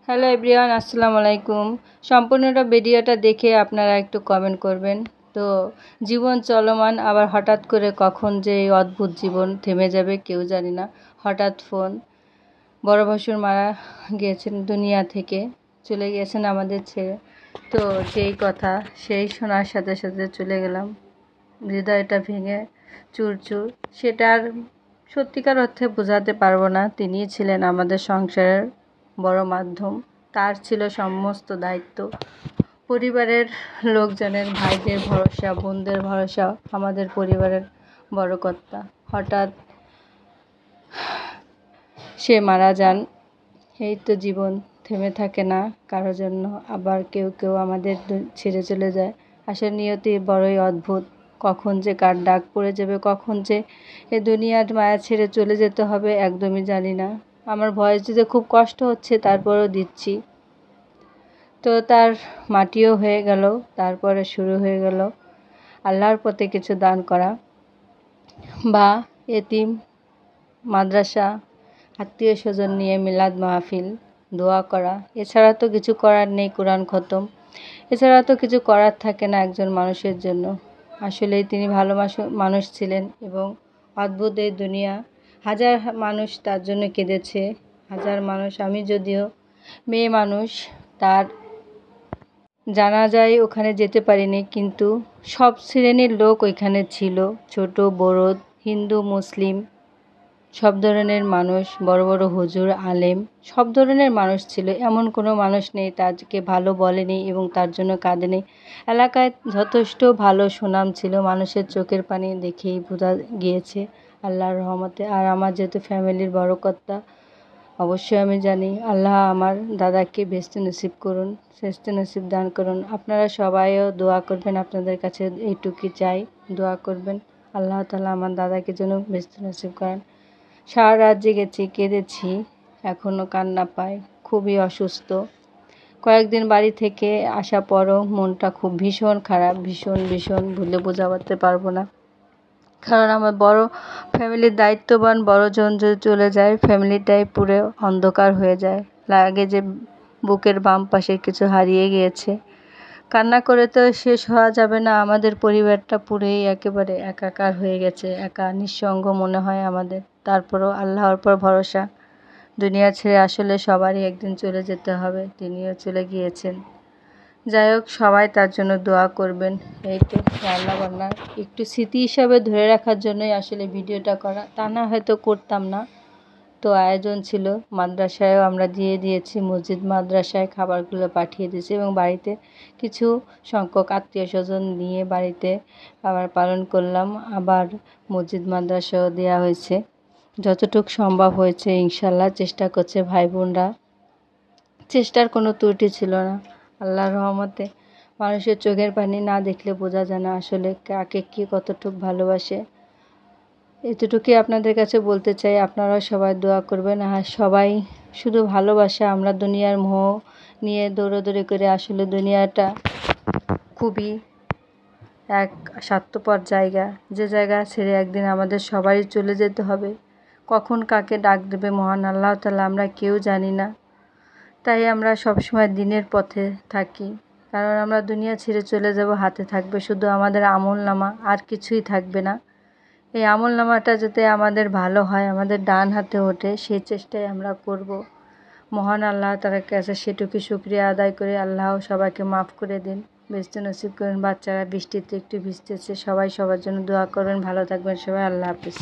Hello everyone, আসসালামু আলাইকুম। সম্পূর্ণটা ভিডিওটা দেখে আপনারা একটু কমেন্ট করবেন। তো জীবন চলমান, আবার হঠাৎ করে কখন যে এই অদ্ভুত জীবন থেমে যাবে কেউ জানি না। হঠাৎ ফোন, বড় ভাসুর মারা গিয়েছেন, দুনিয়া থেকে চলে গিয়েছেন আমাদের ছেড়ে। তো যেই কথা সেই শোনার সাথে সাথে চলে গেলাম, হৃদয়টা ভেঙে চুরচুর। সেটা আর সত্যিকার অর্থে বোঝাতে পারবো না। তিনিই ছিলেন আমাদের সংসারের বড় মাধ্যম, তার ছিল সমস্ত দায়িত্ব। পরিবারের লোকজনের, ভাইদের ভরসা, বোনদের ভরসা, আমাদের পরিবারের বড় কর্তা। হঠাৎ সে মারা যান। এই তো জীবন থেমে থাকে না কারো জন্য, আবার কেউ কেউ আমাদের ছেড়ে চলে যায়। আসলে নিয়তি বড়ই অদ্ভুত, কখন যে কার ডাক পড়ে যাবে, কখন যে এ দুনিয়ার মায়া ছেড়ে চলে যেতে হবে একদমই জানি না। আমার ভয়েস দিতে খুব কষ্ট হচ্ছে, তারপরেও দিচ্ছি। তো তার মাটিও হয়ে গেল, তারপরে শুরু হয়ে গেল আল্লাহর পথে কিছু দান করা, বা এতিম, মাদ্রাসা, আত্মীয় স্বজন নিয়ে মিলাদ মাহফিল, দোয়া করা। এছাড়া তো কিছু করার নেই, কোরআন খতম। এছাড়া তো কিছু করার থাকে না একজন মানুষের জন্য। আসলেই তিনি ভালো মানুষ ছিলেন এবং অদ্ভুত এই দুনিয়া। হাজার মানুষ তার জন্য কেঁদেছে, হাজার মানুষ। আমি যদিও মেয়ে মানুষ, তার জানাজায় ওখানে যেতে পারিনি, কিন্তু সব শ্রেণীর লোক ওইখানে ছিল, ছোট বড়, হিন্দু মুসলিম, সব ধরনের মানুষ, বড় বড় হুজুর আলেম, সব ধরনের মানুষ ছিল। এমন কোনো মানুষ নেই তাকে ভালো বলেনি এবং তার জন্য কাঁদেনি। এলাকায় যথেষ্ট ভালো সুনাম ছিল, মানুষের চোখের পানি দেখেই বোঝা গিয়েছে আল্লাহর রহমতে। আর আমার যেহেতু ফ্যামিলির বড় কর্তা, অবশ্যই আমি জানি আল্লাহ আমার দাদাকে বেহেশত নসিব করুন, শ্রেষ্ঠ নসিব দান করুন। আপনারা সবাইও দোয়া করবেন, আপনাদের কাছে এইটুকুই চাই, দোয়া করবেন আল্লাহ তাআলা আমার দাদাকে যেন বেহেশত নসিব করেন। সারা রাত জেগেছি, কেঁদেছি, এখনও কান্না পায়, খুবই অসুস্থ। কয়েকদিন বাড়ি থেকে আসা পরও মনটা খুব ভীষণ খারাপ, ভীষণ ভীষণ বলে বোঝাতে পারবো না। কারণ আমার বড় ফ্যামিলির দায়িত্ববান বড়জন যদি চলে যায়, ফ্যামিলিটাই পুরো অন্ধকার হয়ে যায়, লাগে যে বুকের বাম পাশে কিছু হারিয়ে গিয়েছে। কান্না করে তো শেষ হওয়া যাবে না। আমাদের পরিবারটা পুরোই একেবারে একাকার হয়ে গেছে, একা নিঃসঙ্গ মনে হয় আমাদের। তারপরও আল্লাহর পর ভরসা। দুনিয়া ছেড়ে আসলে সবারই একদিন চলে যেতে হবে, তিনিও চলে গিয়েছেন। যাই হোক, সবাই তার জন্য দোয়া করবেন। এই তো রান্না বান্না একটু স্মৃতি হিসাবে ধরে রাখার জন্যই আসলে ভিডিওটা করা, তা না হয়তো করতাম না। তো আয়োজন ছিল, মাদ্রাসায়ও আমরা দিয়ে দিয়েছি, মসজিদ মাদ্রাসায় খাবারগুলো পাঠিয়ে দিয়েছি এবং বাড়িতে কিছু সংখ্যক আত্মীয় স্বজন নিয়ে বাড়িতে আবার পালন করলাম। আবার মসজিদ মাদ্রাসাও দেওয়া হয়েছে, যতটুকু সম্ভব হয়েছে ইনশাল্লাহ। চেষ্টা করছে ভাই বোনরা, চেষ্টার কোনো ত্রুটি ছিল না আল্লাহর রহমতে। মানুষের চোখের পানি না দেখলে বোঝা যায় না আসলে কাকে কী কতটুকু ভালোবাসে। এতটুকুই আপনাদের কাছে বলতে চাই, আপনারাও সবাই দোয়া করবেন। আর সবাই শুধু ভালোবাসা, আমরা দুনিয়ার মোহ নিয়ে দৌড়াদৌড়ি করে, আসলে দুনিয়াটা খুবই এক স্বার্থপর জায়গা, যে জায়গা ছেড়ে একদিন আমাদের সবারই চলে যেতে হবে। কখন কাকে ডাক দেবে মহান আল্লাহ তাআলা আমরা কেউ জানি না। তাই আমরা সবসময় দিনের পথে থাকি, কারণ আমরা দুনিয়া ছেড়ে চলে যাব, হাতে থাকবে শুধু আমাদের আমলনামা, আর কিছুই থাকবে না। এই আমলনামাটা যাতে আমাদের ভালো হয়, আমাদের ডান হাতে ওঠে, সেই চেষ্টাই আমরা করব। মহান আল্লাহ তাআলার কাছে সেটুকু শুকরিয়া আদায় করে আল্লাহ সবাইকে মাফ করে দিন, বেহেশত নসিব করেন। বাচ্চারা বৃষ্টিতে একটু ভিজতেছে, সবাই সবার জন্য দোয়া করবেন। ভালো থাকবেন সবাই, আল্লাহ হাফিজ।